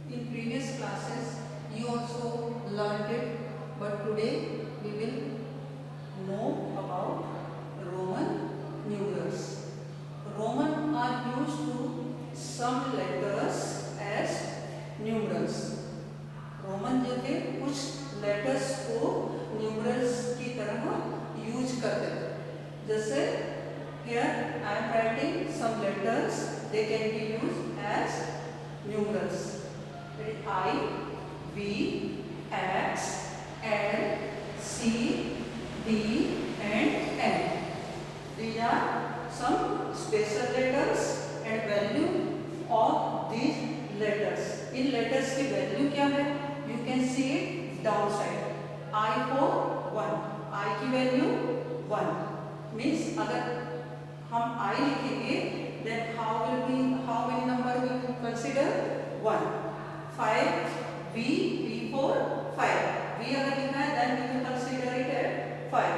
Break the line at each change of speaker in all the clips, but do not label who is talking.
In previous classes, you also learned it, but today we will know about Roman numerals. Roman are used to some letters as numerals. Roman जो थे कुछ letters को numerals की तरह use करते थे. जैसे here I am writing some letters, they can be used as numerals. I, V, X, L, C, D and N. These are some special letters and value of these letters. In letters की value क्या है? You can see it downside. I for 1. I की value 1. Means अगर हम I लिखेंगे, then how many number we will consider? 1. 5. V for 5. V अगर लिखा है, then we will consider it as 5.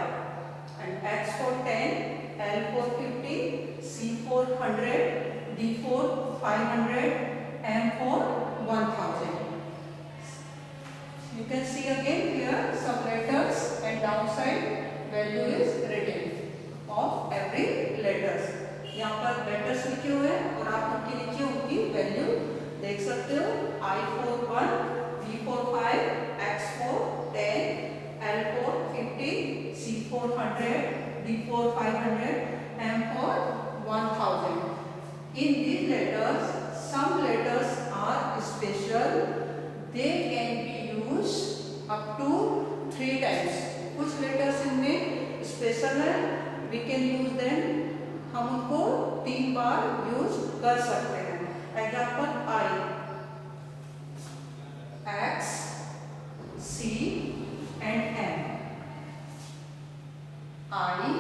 And X for 10, L for 50, C for 100, D for 500, M for 1000. You can see again here some letters and downside value is written of every letters. यहाँ पर letters लिखे हुए हैं और आप उनके नीचे उनकी value देख सकते हो. I for 1, V for 5, X for 10, L for 50, C for 100, D for 500, M for 1000. In these letters, some letters are special. They can be used up to 3 times. कुछ letters इनमें special है, we can use them. हम उनको 3 बार use कर सकते हैं. Example I, X, C and M. I,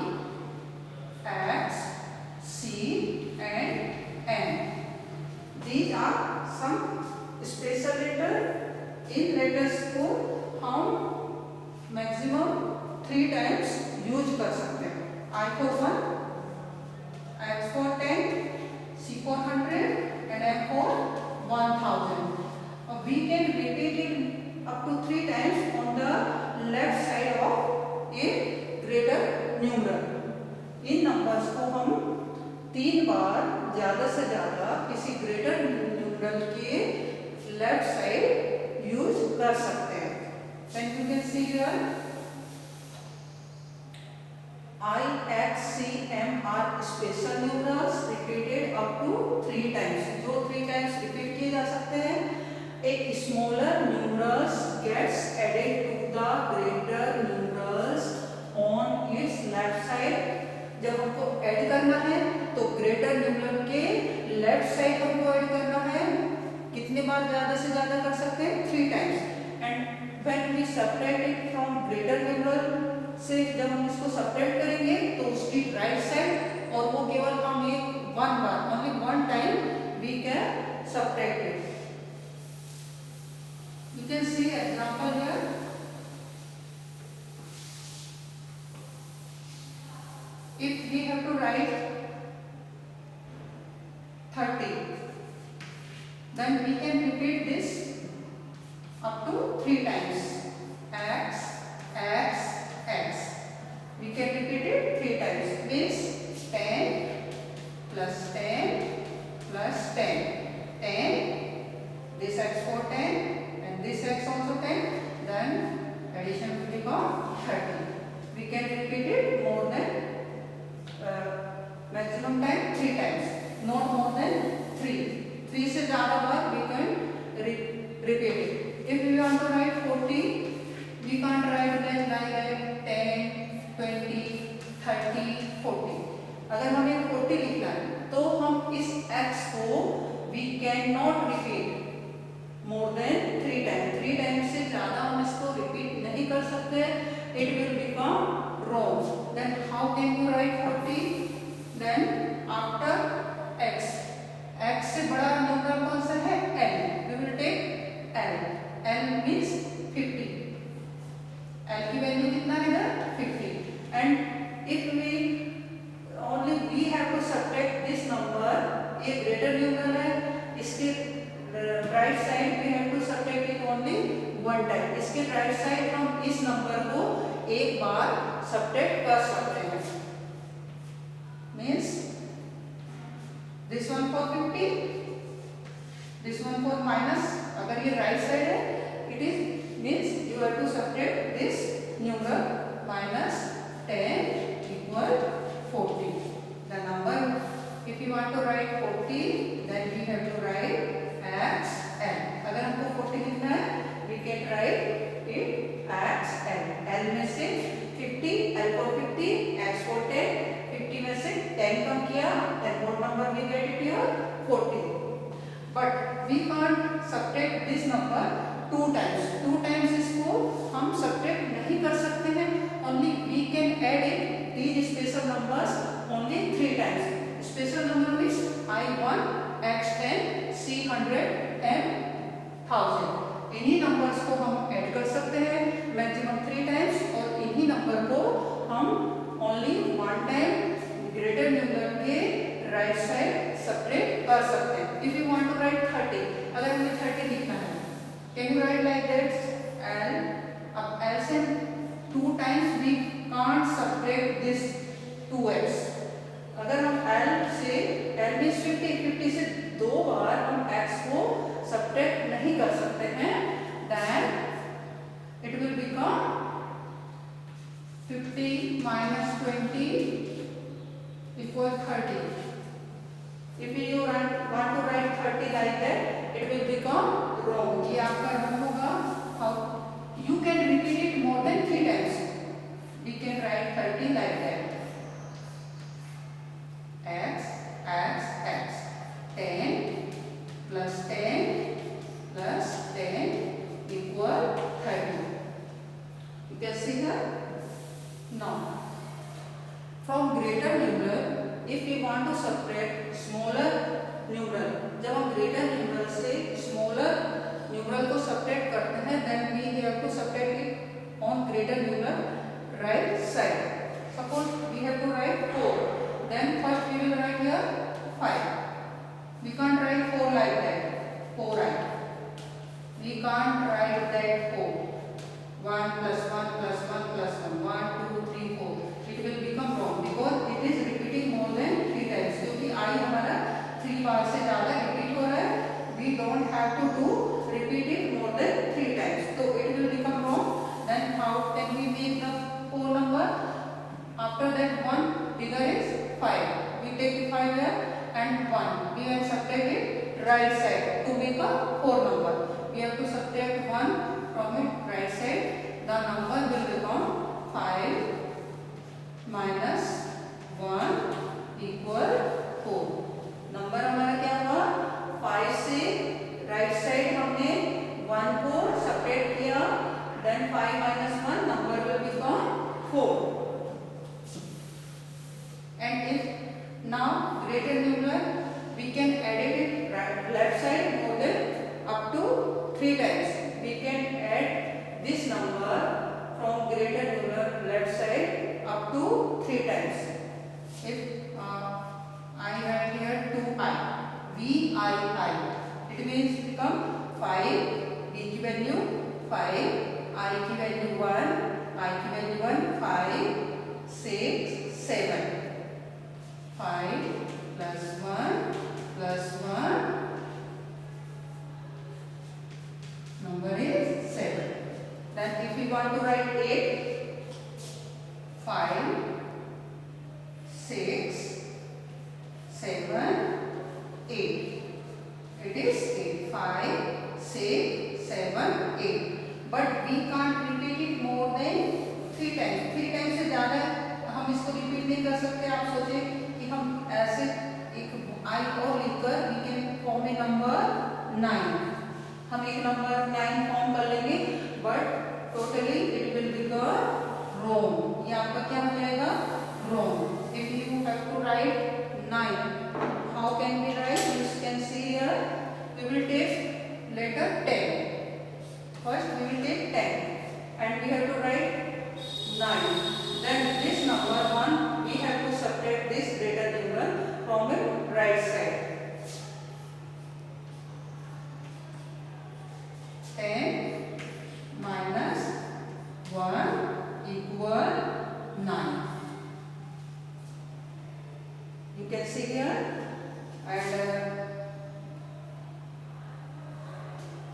X, C and N. These are some special letter. In letters को हम maximum 3 times यूज कर सकते हैं. I for 1, X for 10, C for 100 and M for 1000. We can repeat it up to 3 times on the left side of a greater numeral. In numbers को हम 3 बार ज़्यादा से ज़्यादा किसी ग्रेटर न्यूमरल के लेफ्ट साइड यूज कर सकते हैं. And you can see here I, X, C, M are special numerals repeated up to 3 times. जो 3 times repeat किए जा सकते हैं. A smaller numerals gets added to the greater numerals on its left side. जब हमको add करना है तो ग्रेटर न्यूमरल के लेफ्ट साइड हमको ऐड करना है. कितने बार ज़्यादा से ज़्यादा कर सकते हैं? 3 times. And when we separate it from greater numeral से जब हम इसको सेपरेट करेंगे तो उसकी राइट साइड और वो केवल हम एक 1 बार only 1 time we can separate it. You can see example here. If we have to write 30, then we can repeat this up to 3 times. X, X, X. We can repeat it 3 times. Means 10 plus 10 plus 10. 10. This X for 10 and this X also 10. Then addition will become 30. We can repeat it more than maximum time 3 times. Not more than 3. 3 से ज़्यादा बार we can repeat it. If we want to write 40, we can't write like 10, 20, 30, 40. अगर हमें 40 लिखना है तो हम इस x को we cannot repeat more than 3 times. 3 times से ज़्यादा हम इसको repeat नहीं कर सकते. It will become wrong. Then how can you write 40? Then after x, x से बड़ा नंबर कौन सा है? L. We will take L. L means 50. L की वैल्यू कितना है इधर? 50. And if we only we have to subtract this number, ये greater numeral है, इसके but right side we have to subtract it only one time. इसके right side हम इस नंबर को एक बार subtract कर सकते हैं. Means this one for 50, this one for minus. अगर ये right side है, it is means you have to subtract this numeral minus 10 equal 40. The number, if you want to write 40, then we have to write as L. अगर हमको 40 लिखना है, we can write it as L. L में से 50, L for 50, X for 10, 50 में से 10 कम किया, then what number we get it here? 40. But we can't subtract this number two times. Two times इसको हम subtract नहीं कर सकते हैं. Only we can add it these special numbers only 3 times. Special number means I1, X10, C100, M1000. इन्हीं numbers को हम add कर सकते हैं मैक्सिमम 3 टाइम्स और इन्हीं नंबर को हम ओनली 1 टाइम ग्रेटर न्यूमरल के राइट साइड सेपरेट कर सकते हैं. If you want to write 30, अगर हमें 30 लिखना है, can you write like that L. अब L से 2 times we can't separate this 2x. अगर हम L से L मींस 50 से 2 बार हम x को सब्ट्रैक्ट नहीं कर सकते हैं, then it will become 50 minus 20 equal 30. If you want to write 30 like that, it will become wrong. ये आपका wrong होगा. How you can repeat it more than 3 times. We can write 30 like that. X, X, X. 10 plus 10 plus 10 equal 30. You can see here. Now, from greater numeral, if we want to subtract smaller numeral, जब हम greater numeral से smaller numeral को subtract करते हैं, then we have to subtract it on greater numeral right side. Suppose we have to write 4. Then first we will write here 5. We can't write 4 like that. 4i. We can't write that 4. 1 plus 1 plus 1 plus 1. 1, 2, 3, 4. It will become wrong because it is repeating more than 3 times. क्योंकि I हमारा 3 बार से ज़्यादा repeat हो रहा है. We don't have to do repeat it more than 3 times. So it will become wrong. Then how can we make the 4 number? After that one figure is 5. We take 5 here and 1. We will subtract it right side to make a 4 number. We have to subtract 1 from it right side. The number will become 5 minus 1 equal 4. Number हमारा क्या हुआ? 5 से right side हमने 1 को separate किया. Then 5 minus 1 number will become 4. And if now greater numeral, we can edit it right left side more than up to 3 times. We can add this number from greater numeral left side up to 3 times. If I write here 2i, VII, it means become 5, v की value 5, I की value 1, I की value 1, 5, 6, 7. 5 plus 1 plus 1 number is 7. Then if we want to write 8, 5, 6, 7, 8. It is 8. 5, 6, 7, 8. But we can't repeat it more than 3 times. 3 times से ज़्यादा हम इसको repeat नहीं कर सकते. आप सोचें कि हम ऐसे एक I और लिखकर we can form a number 9. हम एक नंबर 9 फॉर्म कर लेंगे, but totally it will become wrong. ये आपका क्या हो जाएगा? Wrong. If you have to write 9, how can we write? You can see here. We will take letter 10. First we will take 10 and we have to write 9. Then this number 1 we have to subtract this greater numeral from the right side. 10 minus 1 equal 9. You can see here, and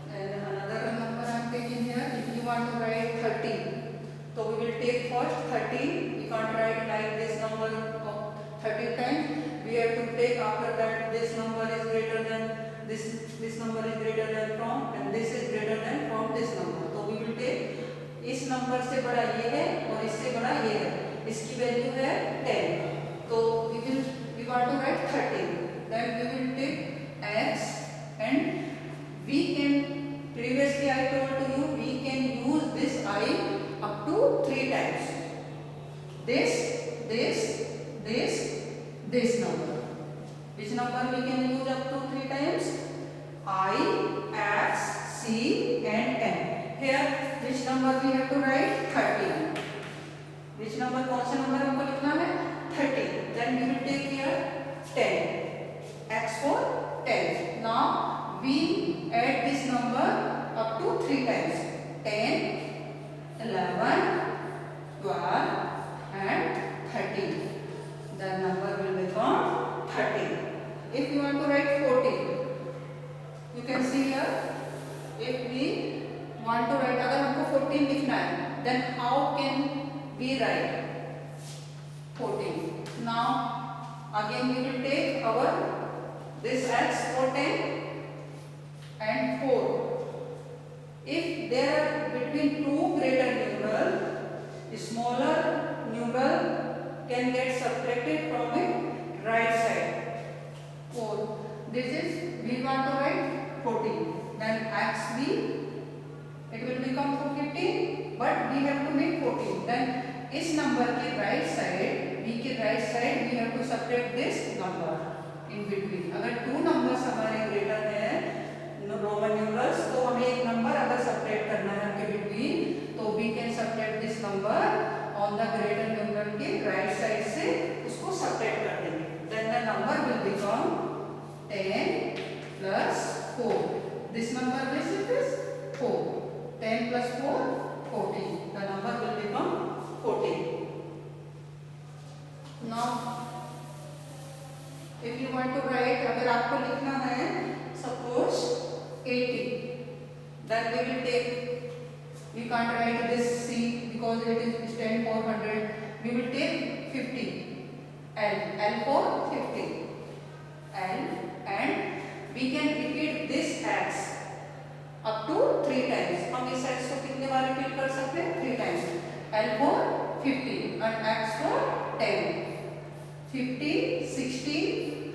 another number I am taking here. If you want to write 30, so we will take first 30. We can't write like this number of 30 times. We have to take after that this number is greater than this number is greater than from, and this is greater than from this number. तो we will take इस number से बड़ा ये है और इससे बड़ा ये है, इसकी वैल्यू है 10. तो we want to write 30. Then we will take x, and we can, previously I told to you, we can use this I up to 3 times. This number. Which number we can use up to 3 times? I, x, c and n. Here which number we have to write? 30. Which number, कौन सा number हमको लिखना है? 30. Then we will take here 10. X for 10. Now we add this number up to 3 times. 10, 11, 12 and 13. The number will become 30. If you want to write 40, you can see here. If we want to write, अगर हमको 14 लिखना है, then how can we write 14? Now again we will take our this x for 10 and 4. If there are between two greater numeral, smaller numeral can get subtracted from it right side. 4. This is, we want to write 14. Then x b, it will become 15, but we have to make 14. Then इस number के right side, b के right side we have to subtract this number in between. अगर 2 numbers हमारे greater है Roman numerals, तो हमें एक number अगर सब्ट्रैक्ट करना है उनके बिटवीन, तो we can subtract this number on the greater numeral के राइट साइड से उसको सब्ट्रैक्ट कर देंगे. Then the number will become 10 plus 4. This number is 4. 10 plus 4, 14. The number will become 14. Now if you want to write, अगर आपको लिखना है suppose 80, then we will take, we can't write this c because it is stand for 100. We will take 50. L for 50. L, and we can repeat this x up to 3 times. हम इस x को कितने बार repeat कर सकते हैं? 3 times. L for 50 and x for 10. 50, 60,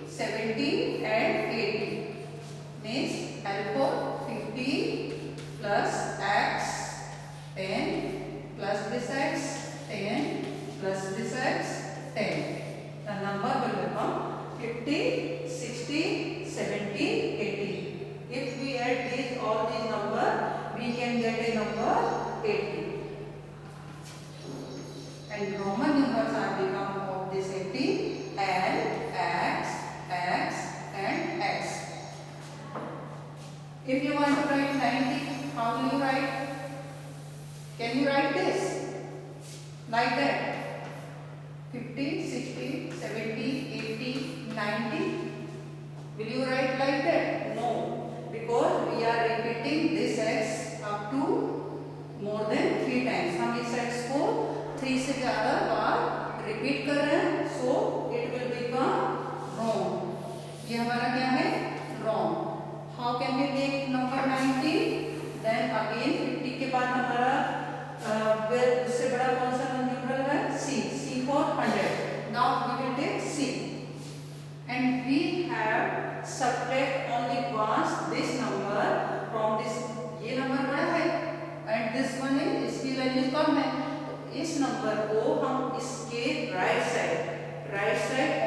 70 and 80 means L for 50 plus x 10 plus this x 10 plus this x 10. The number will become 50, 60, 70, 80. If we add all these numbers, we can get a number 80. And Roman numbers are become of this 80. L, x, x and x. If you want to write 90, how will you write? Can you write this like that? 50, 60, 70, 80, 90. Will you write like that? No, because we are repeating this x up to more than 3 times. हम इस x को 3 से ज़्यादा बार repeat कर रहे हैं, so it will become wrong. ये हमारा क्या है? Wrong. How can we take number 90? Then again 50 के बाद हमारा उससे बड़ा कौन सा न्यूमरल है? C. C for 100. Now we will take C. And we have subtract only once this number from this. ये नंबर बड़ा है and this one is, इसकी वैल्यू कम है, तो इस नंबर को हम इसके right side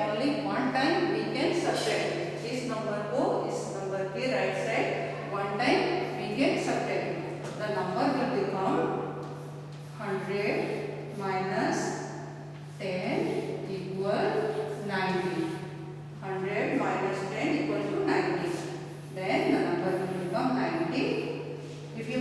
only one time we can subtract. इस नंबर को इस नंबर के right side one time we can subtract. The number will become 100 minus 10 equal 90. 100 minus 10 equal to 90. Then the number will become 90. If you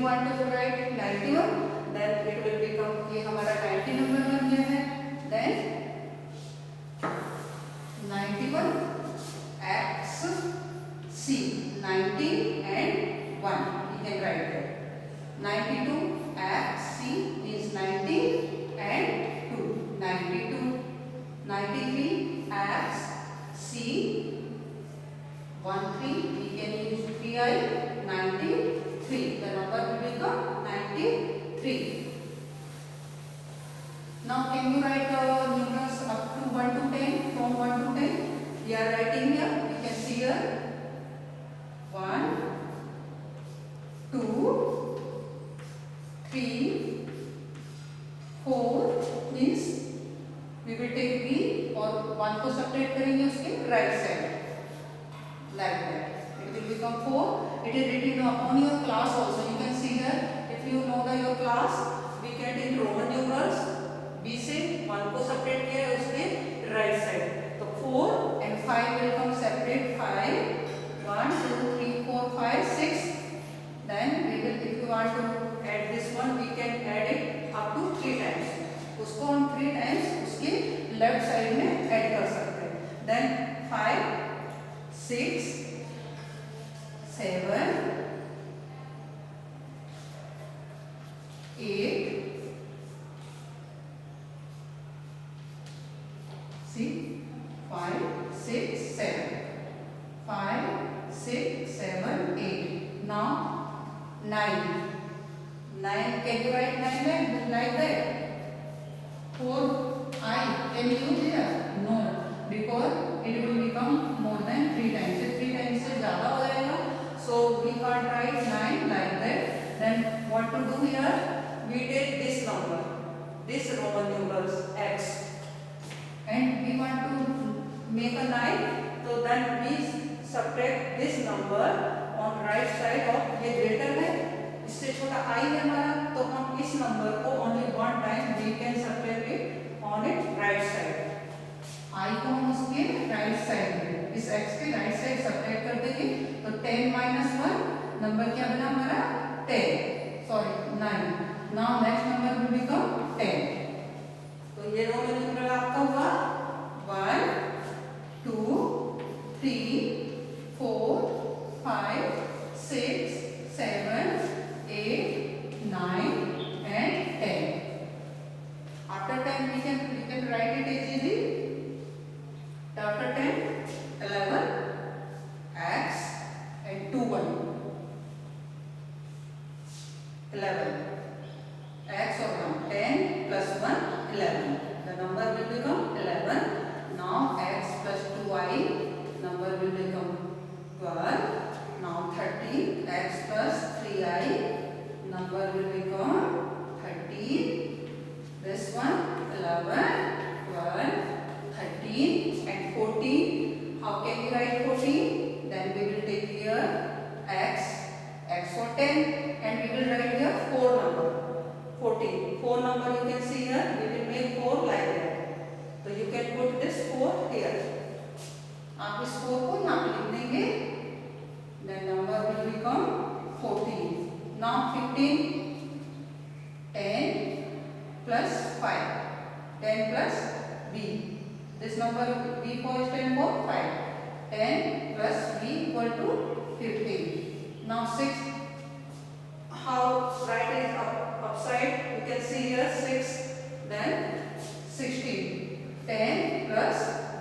2, 3, 4 means we will take B और 1 को subtract करेंगे उसके right side like that. It will become 4. It is written upon your class also. You can see here. If you know your class, we can in Roman numerals. B से 1 को separate किया है उसके right side. तो 4 and 5 will come separate. 5, 1, 2, 3, 4, 5, 6. Then we will, if you want to add this one, we can add it up to 3 times. उसको हम 3 times उसके left side में add कर सकते हैं. Then 5, 6, 7, 8, see 5, 6, 7, 5, 6, 7, 8. Now 9. 9. Can you write 9 like that? 4 I can you use here? No, because it will become more than 3 times. If 3 times से ज़्यादा हो जाएगा, so we can't write 9 like that. Then what to do here? We take this number, this Roman numerals x, and we want to make a 9. So then we subtract this number on right side of ये greater है, इससे छोटा I है हमारा, तो हम इस number को only one time we can subtract it on its right side. I को हम उसके राइट साइड में इस x के राइट साइड सब्ट्रैक्ट कर देंगे तो 10 माइनस 1 नंबर क्या बना हमारा 10 sorry 9. Now next number will become 10. तो ये रोमन न्यूमरल आपका हुआ 1, 2, 3, 4, 5, 6, 7, 8, 9 and 10. After 10 we can write it easily. After 10, 11, x and 2, 1. 11. X or 1. 10 plus 1, 11. The number will become 11. Now x plus 2i, number will become 12. Now 13. X plus 3i, number will become 13. This one, 11, 12, 13 and 14. How can we write 14? Then we will take here x for 10 and we will write here 4 number. 14. 4 number you can see here. We will make 4 like that. So you can put this 4 here. आप इस 4 को यहाँ पे लिख देंगे. Then number will become 14. Now 15. 10 plus 5. 10 plus b. This number b for stand for 5. 10 plus b equal to 15. Now 6. How write it upside? You can see here 6. Then 16. 10 plus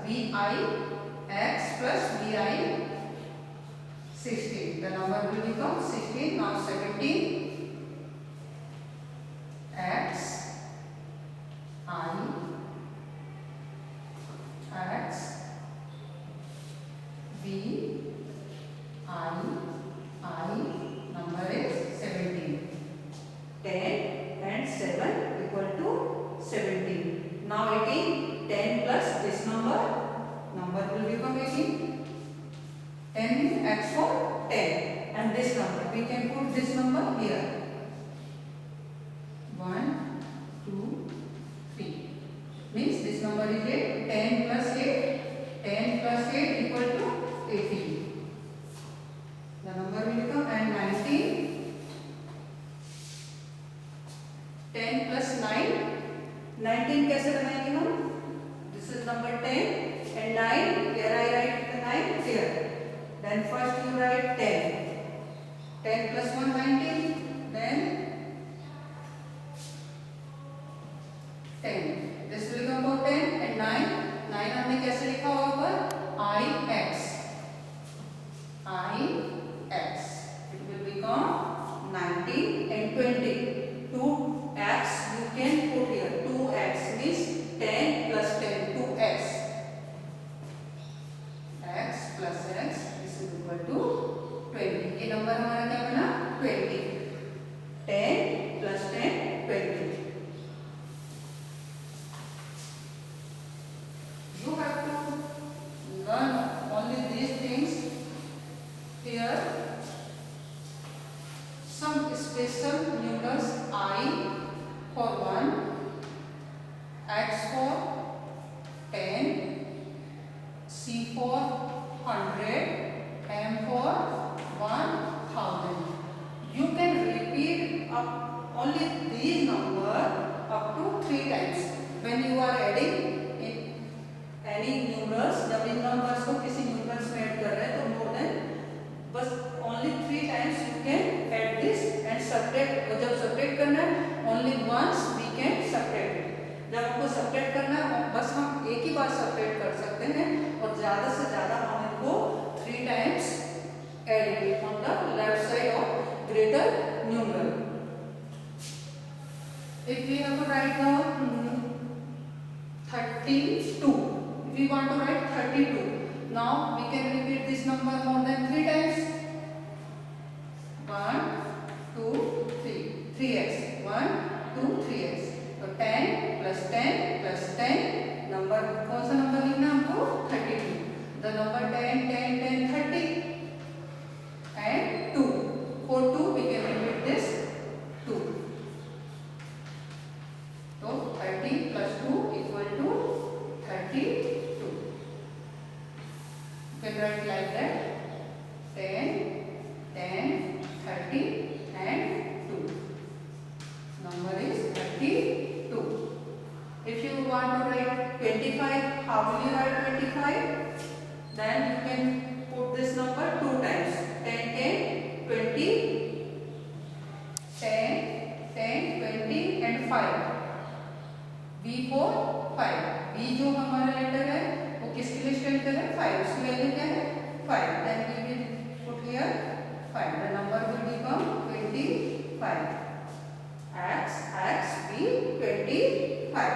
bi x plus bi 16. The number will become 16. Now 17. X I x b I number is 17. 10 and 7 equal to 17. Now 18. 10 plus this number will become 18. 10 means x for 10 and this number we can put this number here. 1, 2, 3 means this number is 8. 10 plus 8. 10 plus 8 equal to 18. The number will become and 19. 10 plus 9. 19 कैसे बनाएंगे हम? This is number 10 and 9. Here I write the 9 here. Then first you write 10. 10 plus 1 19. Then 10. This will become about 10 and 9. 9 हमने कैसे लिखा हुआ ऊपर? I x. It will become 19 and 20. 2x you can put here. 2x means 10 plus 10. 2x. x plus x is equal to 20. ये number हमारा क्या बना? 20. some special numerals I for 1, X for 10, C for 100, M for 1000. You can repeat up only these numbers up to 3 times. When you are adding in any numerals, जब इन numbers को किसी numerals में add कर रहे हैं तो more than बस only 3 times you can add this and subtract. और जब subtract करना है only once we can subtract it. जब हमको subtract करना है बस हम एक ही बार subtract कर सकते हैं और ज़्यादा से ज़्यादा हम इनको 3 times add it on the left side of greater numeral. If we have to write down 32, if we want to write 32, now we can repeat this number more than 3 times. 1, 2, 3, 3x, 1, 2, 3x. तो 10 plus 10 plus 10 number कौन सा number लिखना है हमको 32. The number 10, 10, 10, 30 and 2. For 2 we can repeat this 2. So 30 plus 2 equal to 32. You can write like that 10, 10, 30 and 2. Number is 32. If you want to write 25, how will you write 25? Then you can put this number 2 times. 10, 10, 20, 10, 10, 20 and 5. V for 5. V जो हमारा letter है वो किसके लिए stand कर रहा है 5. उसकी वैल्यू क्या है 5. Then we will put here 5. The number will become 25. X B 25.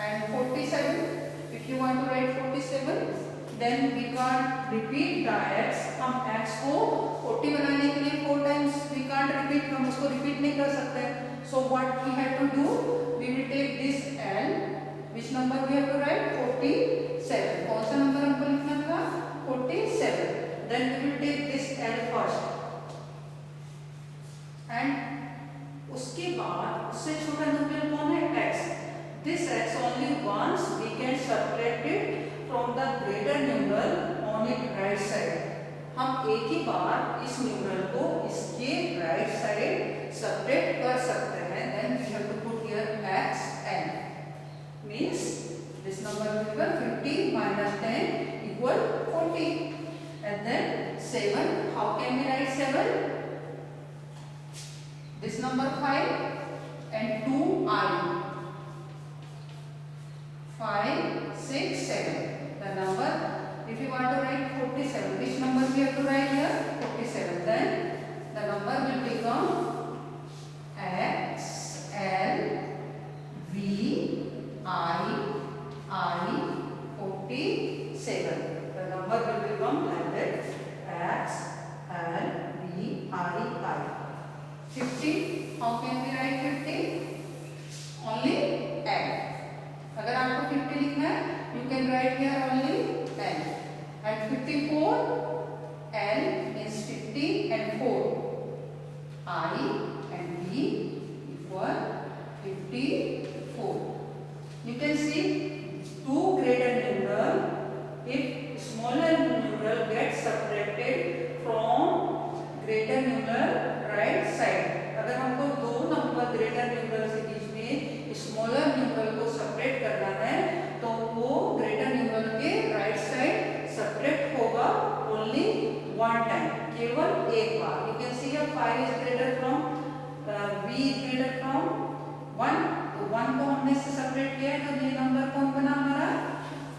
And 47. If you want to write 47, then we can't repeat the x. हम x को 40 बनाने के लिए 4 times we can't repeat. हम उसको repeat नहीं कर सकते. So what we have to do? We will take this L. Which number we have to write? 47. कौन सा number हमको लिखना था? 47. Then we will take this L first. And उसके बाद उससे छोटा numeral कौन है? X. This x only once we can subtract it from the greater numeral on its right side. हम एक ही बार इस numeral को इसके right side subtract कर सकते हैं. Then we have to put here x n. Means this number will become 50 minus 10 equal 40. And then 7. How can we write 7? This number 5 and 2i. 5, 6, 7. The number, if you want to write 47, which number we have to write here? 47. Then the number will become X, L, V, I, 47. The number will become like that. X, L, V, I. 50. How can we write 50? Only L. अगर आपको 50 लिखना है, you can write here only L. And 54, L means 50 and 4. I and V equal 54. You can see two greater numeral. If smaller numeral gets subtracted from greater numeral right side. अगर हमको दो number greater numeral से बीच में smaller numeral को separate करना है तो वो ग्रेटर न्यूमरल के राइट साइड सेपरेट होगा ओनली वन टाइम, केवल एक बार. You can see here 5 is greater from v is greater from 1. तो 1 को हमने से सेपरेट किया है तो ये नंबर कौन बना हमारा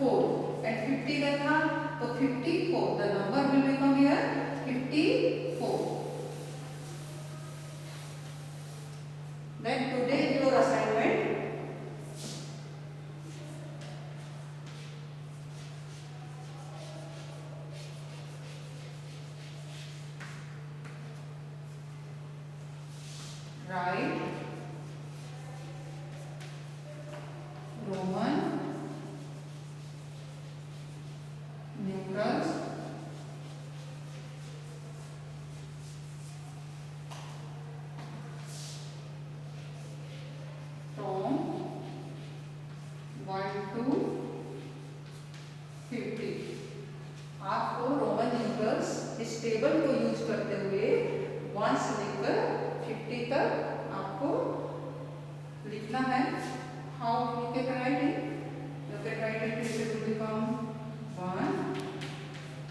4. एंड 50 देखा तो 54. The number will become here 54. Then today your assignment, write Roman numerals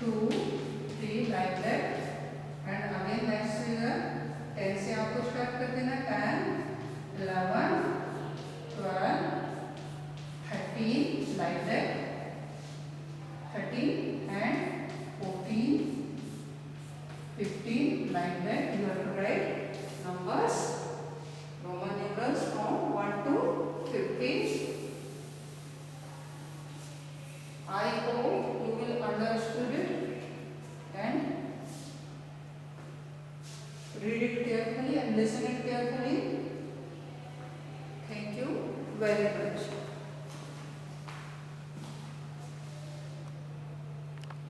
2, 3 like that. And again next figure 10 से आपको स्टार्ट कर देना. 10, 11, 12, 13 like that. 13 and 14, 15 like that. You have to write numbers, Roman numerals from 1 to 15. I hope you will understood it and read it carefully and listen it carefully. Thank you very much.